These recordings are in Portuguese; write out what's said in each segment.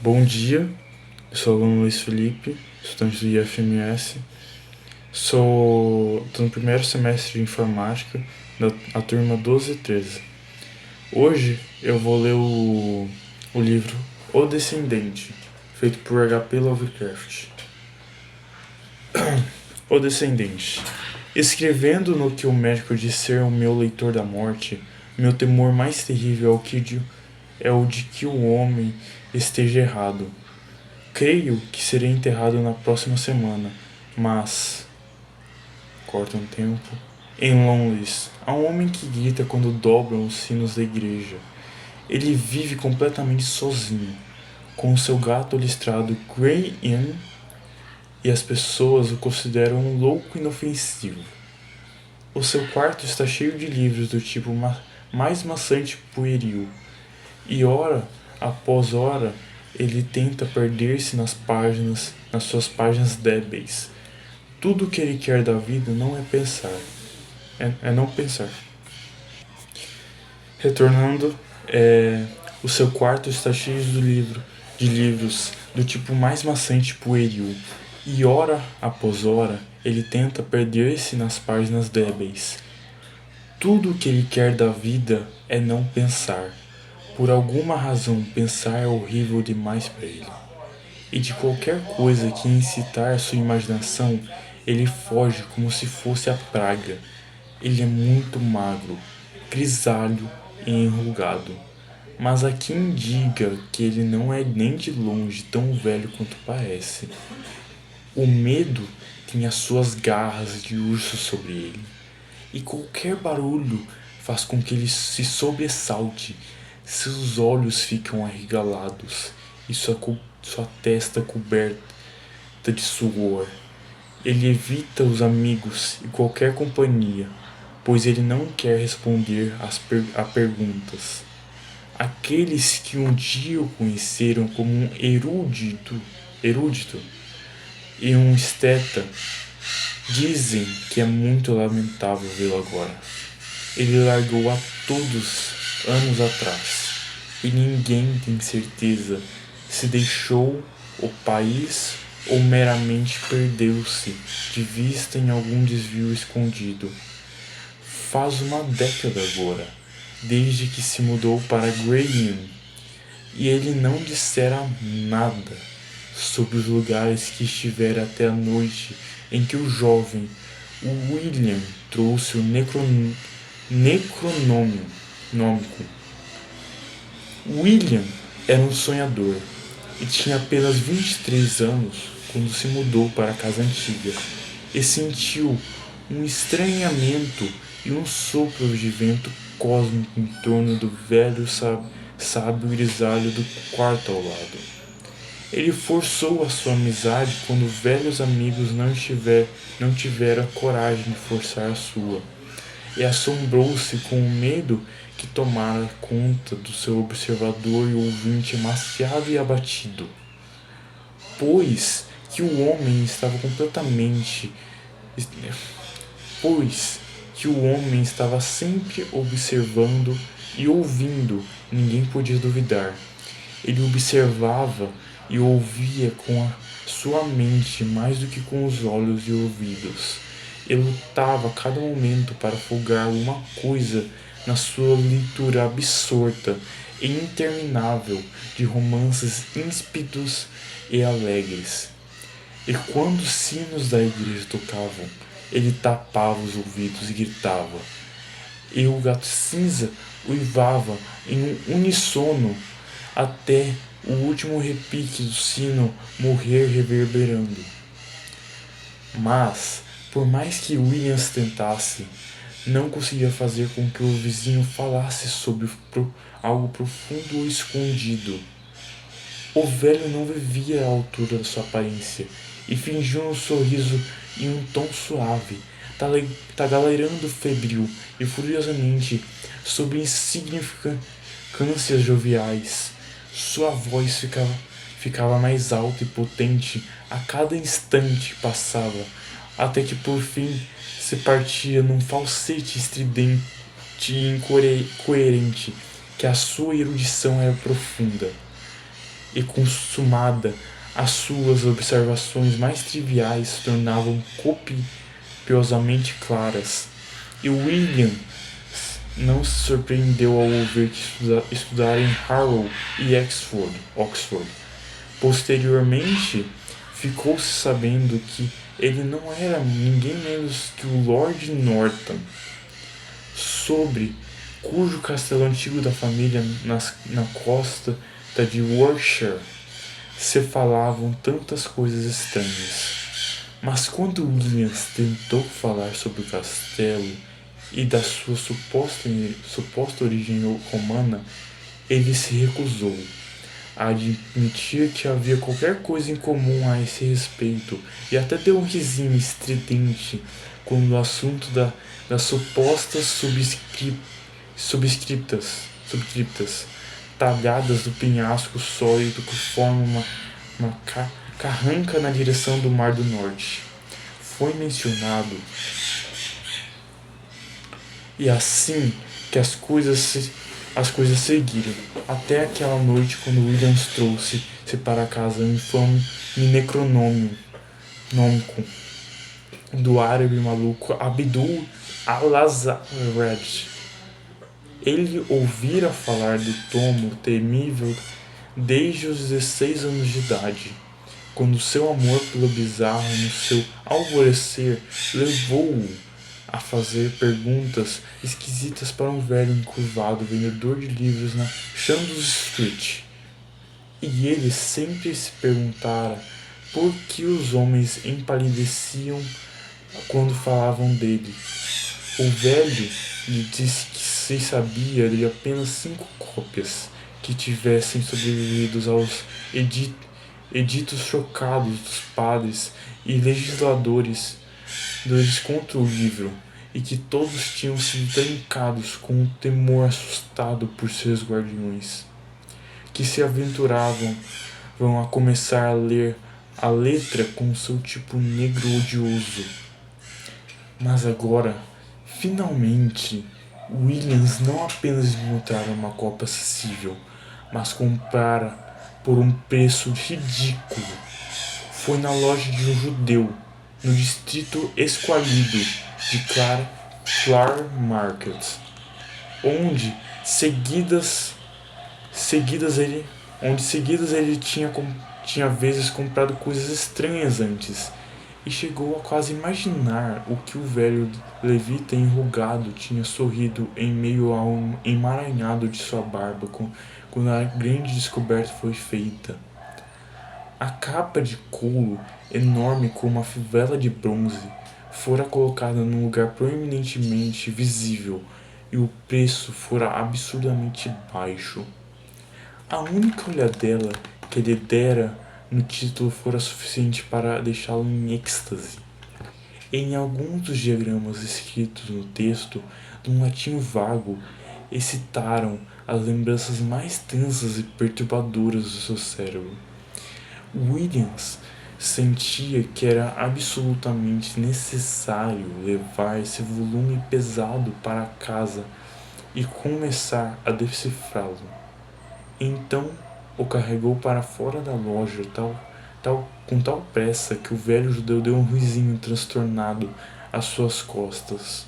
Bom dia, eu sou o aluno Luiz Felipe, estudante do IFMS. Estou no primeiro semestre de informática, a turma 12 e 13. Hoje eu vou ler o livro O Descendente, feito por H.P. Lovecraft. O Descendente. Escrevendo no que o médico diz ser o meu leitor da morte, meu temor mais terrível é o de que o homem esteja errado. Creio que serei enterrado na próxima semana, mas... Corta um tempo. Em Londres, há um homem que grita quando dobram os sinos da igreja. Ele vive completamente sozinho, com seu gato listrado Grey-Anne, e as pessoas o consideram um louco inofensivo. O seu quarto está cheio de livros do tipo mais maçante pueril, e hora após hora ele tenta perder-se nas suas páginas débeis. Tudo o que ele quer da vida não é pensar, é não pensar. Retornando, o seu quarto está cheio de livros do tipo mais maçante pueril, e hora após hora ele tenta perder-se nas páginas débeis. Tudo o que ele quer da vida é não pensar. Por alguma razão, pensar é horrível demais para ele. E de qualquer coisa que incitar sua imaginação, ele foge como se fosse a praga. Ele é muito magro, grisalho e enrugado. Mas há quem diga que ele não é nem de longe tão velho quanto parece. O medo tem as suas garras de urso sobre ele, e qualquer barulho faz com que ele se sobressalte. Seus olhos ficam arregalados e sua testa coberta de suor. Ele evita os amigos e qualquer companhia, pois ele não quer responder a perguntas. Aqueles que um dia o conheceram como um erudito e um esteta dizem que é muito lamentável vê-lo agora. Ele largou a todos anos atrás, e ninguém tem certeza se deixou o país ou meramente perdeu-se de vista em algum desvio escondido. Faz uma década agora, desde que se mudou para Grey-Anne, e ele não dissera nada sobre os lugares que estivera até a noite em que o jovem William trouxe o Necronômico. William era um sonhador e tinha apenas 23 anos quando se mudou para a casa antiga e sentiu um estranhamento e um sopro de vento cósmico em torno do velho sábio grisalho do quarto ao lado. Ele forçou a sua amizade quando velhos amigos não tiveram coragem de forçar a sua, e assombrou-se com o medo que tomara conta do seu observador e ouvinte emaciado e abatido, pois que o homem estava sempre observando e ouvindo. Ninguém podia duvidar. Ele observava e ouvia com a sua mente mais do que com os olhos e ouvidos. Ele lutava a cada momento para folgar alguma coisa na sua leitura absorta e interminável de romances ímpidos e alegres. E quando os sinos da igreja tocavam, ele tapava os ouvidos e gritava. E o gato cinza uivava em um uníssono até o último repique do sino morrer reverberando. Mas, por mais que Williams tentasse, não conseguia fazer com que o vizinho falasse sobre algo profundo ou escondido. O velho não vivia à altura da sua aparência e fingiu um sorriso em um tom suave, tagarelarando febril e furiosamente sobre insignificâncias joviais. Sua voz ficava mais alta e potente a cada instante que passava, até que por fim se partia num falsete estridente e incoerente que a sua erudição era profunda. e consumada, as suas observações mais triviais se tornavam copiosamente claras. E William não se surpreendeu ao ouvir que estudara em Harrow e Oxford. Posteriormente, ficou-se sabendo que ele não era ninguém menos que o Lord Norton, sobre cujo castelo antigo da família na costa de Yorkshire se falavam tantas coisas estranhas. Mas quando Williams tentou falar sobre o castelo e da sua suposta origem romana, ele se recusou a admitir que havia qualquer coisa em comum a esse respeito, e até deu um risinho estridente quando o assunto das supostas subscriptas talhadas do penhasco sólido que forma uma carranca na direção do Mar do Norte foi mencionado. E assim que as coisas seguiram, até aquela noite quando Williams trouxe-se para casa um infame necronômico do árabe maluco Abdul al-Azraq. Ele ouvira falar do tomo temível desde os 16 anos de idade, quando seu amor pelo bizarro no seu alvorecer levou-o a fazer perguntas esquisitas para um velho encurvado vendedor de livros na Chandos Street. E ele sempre se perguntara por que os homens empalideciam quando falavam dele. O velho lhe disse que se sabia de apenas 5 cópias que tivessem sobrevivido aos editos chocados dos padres e legisladores contra o livro, e que todos tinham sido trancados com um temor assustado por seus guardiões, que se aventuravam a começar a ler a letra com seu tipo negro odioso. Mas agora, finalmente, Williams não apenas encontrara uma cópia acessível, mas comprara por um preço ridículo. Foi na loja de um judeu, no distrito esqualído de Clark Market, onde seguidas ele tinha vezes comprado coisas estranhas antes, e chegou a quase imaginar o que o velho levita enrugado tinha sorrido em meio a um emaranhado de sua barba quando a grande descoberta foi feita. A capa de couro, enorme como uma fivela de bronze, fora colocada num lugar proeminentemente visível, e o preço fora absurdamente baixo. A única olhadela que ele dera no título fora suficiente para deixá-lo em êxtase. Em alguns dos diagramas escritos no texto, num latim vago, excitaram as lembranças mais tensas e perturbadoras do seu cérebro. Williams sentia que era absolutamente necessário levar esse volume pesado para casa e começar a decifrá-lo. Então o carregou para fora da loja com tal pressa que o velho judeu deu um risinho transtornado às suas costas.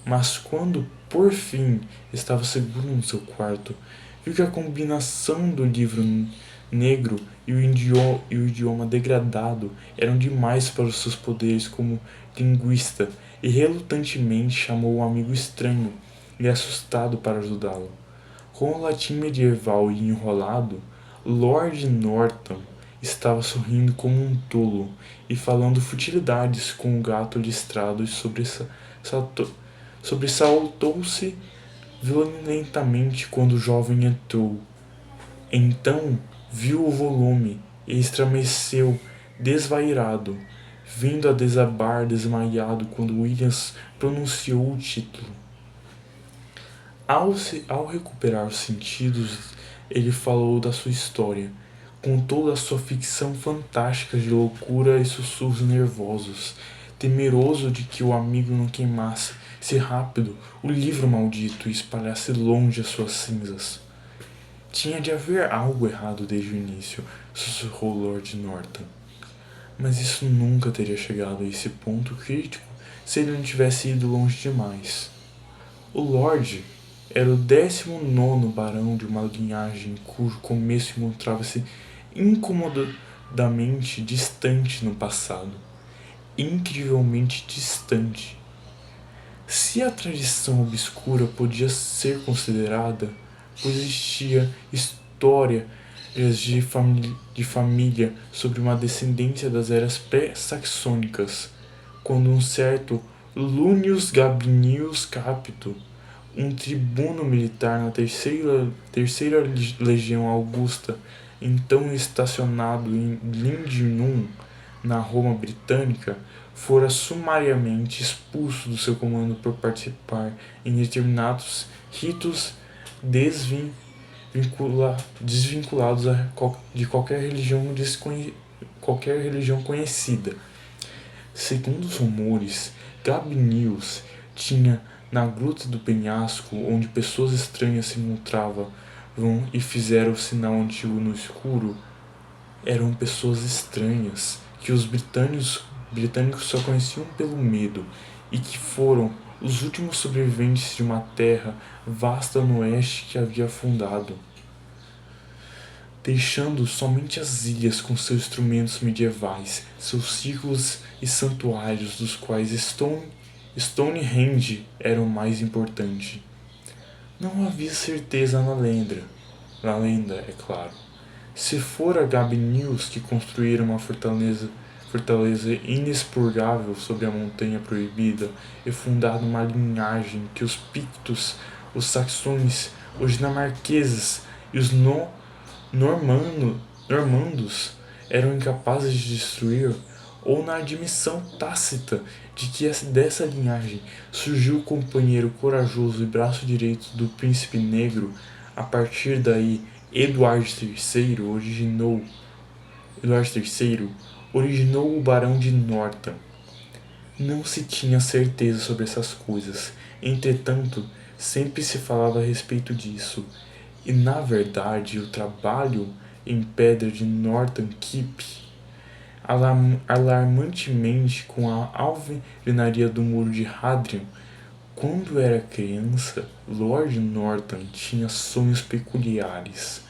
Mas quando, por fim, estava seguro no seu quarto, viu que a combinação do livro negro e o idioma degradado eram demais para os seus poderes como linguista, e relutantemente chamou um amigo estranho e assustado para ajudá-lo. Com o latim medieval e enrolado, Lord Norton estava sorrindo como um tolo e falando futilidades com o gato listrado, e sobressaltou-se violentamente quando o jovem entrou. Então viu o volume e estremeceu desvairado, vindo a desabar desmaiado quando Williams pronunciou o título. Ao recuperar os sentidos, ele falou da sua história, com toda a sua ficção fantástica de loucura e sussurros nervosos, temeroso de que o amigo não queimasse rápido o livro maldito e espalhasse longe as suas cinzas. Tinha de haver algo errado desde o início, sussurrou Lord Norton. Mas isso nunca teria chegado a esse ponto crítico se ele não tivesse ido longe demais. O Lorde era o 19º barão de uma linhagem cujo começo encontrava-se incomodamente distante no passado. Incrivelmente distante. Se a tradição obscura podia ser considerada, pois existia histórias de família sobre uma descendência das eras pré-saxônicas, quando um certo Lunius Gabinius Capito, um tribuno militar na terceira legião Augusta, então estacionado em Lindinum, na Roma britânica, fora sumariamente expulso do seu comando por participar em determinados ritos desvinculados de qualquer religião conhecida. Segundo os rumores, Gabinius tinha, na gruta do penhasco, onde pessoas estranhas se encontravam e fizeram o sinal antigo no escuro, eram pessoas estranhas que os britânicos só conheciam pelo medo e que foram os últimos sobreviventes de uma terra vasta no oeste que havia afundado, deixando somente as ilhas com seus instrumentos medievais, seus círculos e santuários, dos quais Stonehenge era o mais importante. Não havia certeza na lenda, é claro. Se fora Gabinius que construíra uma fortaleza inexpurgável sobre a montanha proibida e fundado uma linhagem que os pictos, os saxões, os dinamarqueses e os normandos eram incapazes de destruir, ou na admissão tácita de que dessa linhagem surgiu o companheiro corajoso e braço direito do príncipe negro, a partir daí Eduardo III originou o Barão de Norton. Não se tinha certeza sobre essas coisas, entretanto, sempre se falava a respeito disso, e na verdade o trabalho em pedra de Norton Keep, alarmantemente com a alvenaria do muro de Hadrian. Quando era criança, Lord Norton tinha sonhos peculiares.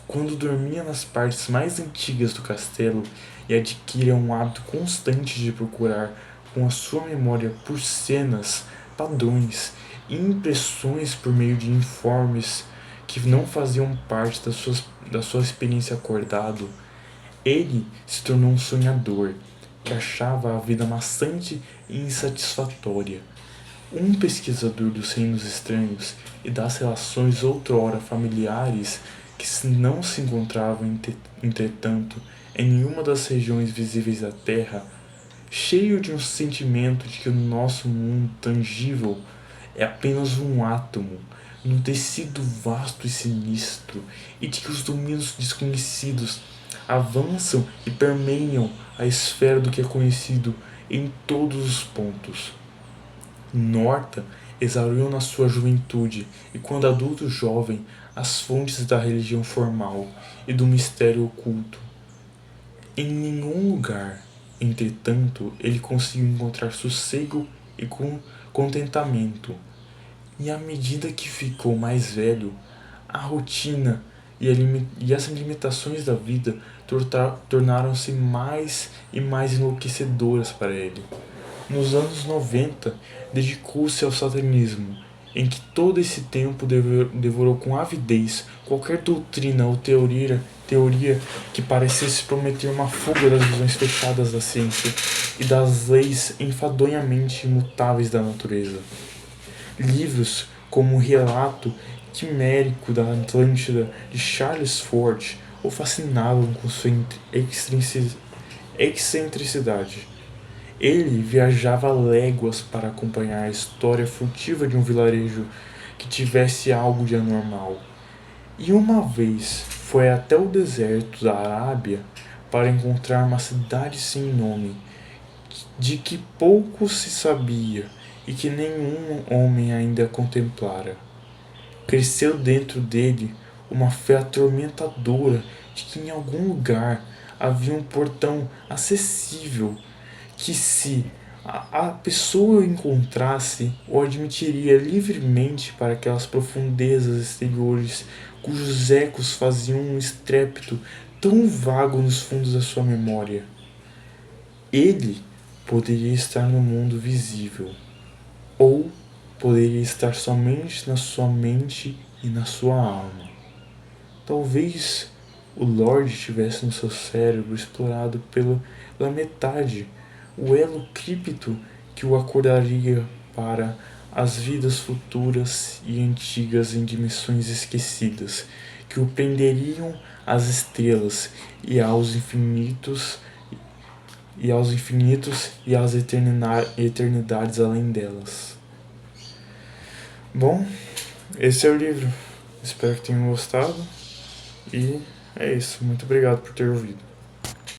Quando dormia nas partes mais antigas do castelo e adquiria um hábito constante de procurar com a sua memória por cenas, padrões e impressões por meio de informes que não faziam parte da sua experiência acordado, ele se tornou um sonhador que achava a vida maçante e insatisfatória. Um pesquisador dos reinos estranhos e das relações outrora familiares que não se encontravam, entretanto, em nenhuma das regiões visíveis da Terra, cheio de um sentimento de que o nosso mundo tangível é apenas um átomo, num tecido vasto e sinistro, e de que os domínios desconhecidos avançam e permeiam a esfera do que é conhecido em todos os pontos. Norton exauriu na sua juventude e quando adulto jovem as fontes da religião formal e do mistério oculto. Em nenhum lugar, entretanto, ele conseguiu encontrar sossego e contentamento. E à medida que ficou mais velho, a rotina e as limitações da vida tornaram-se mais e mais enlouquecedoras para ele. Nos anos 90, dedicou-se ao satanismo, em que todo esse tempo devorou com avidez qualquer doutrina ou teoria que parecesse prometer uma fuga das visões fechadas da ciência e das leis enfadonhamente imutáveis da natureza. Livros como o Relato Quimérico da Atlântida de Charles Ford o fascinavam com sua excentricidade. Ele viajava léguas para acompanhar a história furtiva de um vilarejo que tivesse algo de anormal. E uma vez foi até o deserto da Arábia para encontrar uma cidade sem nome, de que pouco se sabia e que nenhum homem ainda contemplara. Cresceu dentro dele uma fé atormentadora de que em algum lugar havia um portão acessível que, se a pessoa o encontrasse, o admitiria livremente para aquelas profundezas exteriores cujos ecos faziam um estrépito tão vago nos fundos da sua memória. Ele poderia estar no mundo visível, ou poderia estar somente na sua mente e na sua alma. Talvez o Lorde tivesse no seu cérebro explorado pela metade, o elo cripto que o acordaria para as vidas futuras e antigas em dimensões esquecidas, que o prenderiam às estrelas e aos infinitos e às eternidades além delas. Bom, esse é o livro. Espero que tenham gostado. E é isso. Muito obrigado por ter ouvido.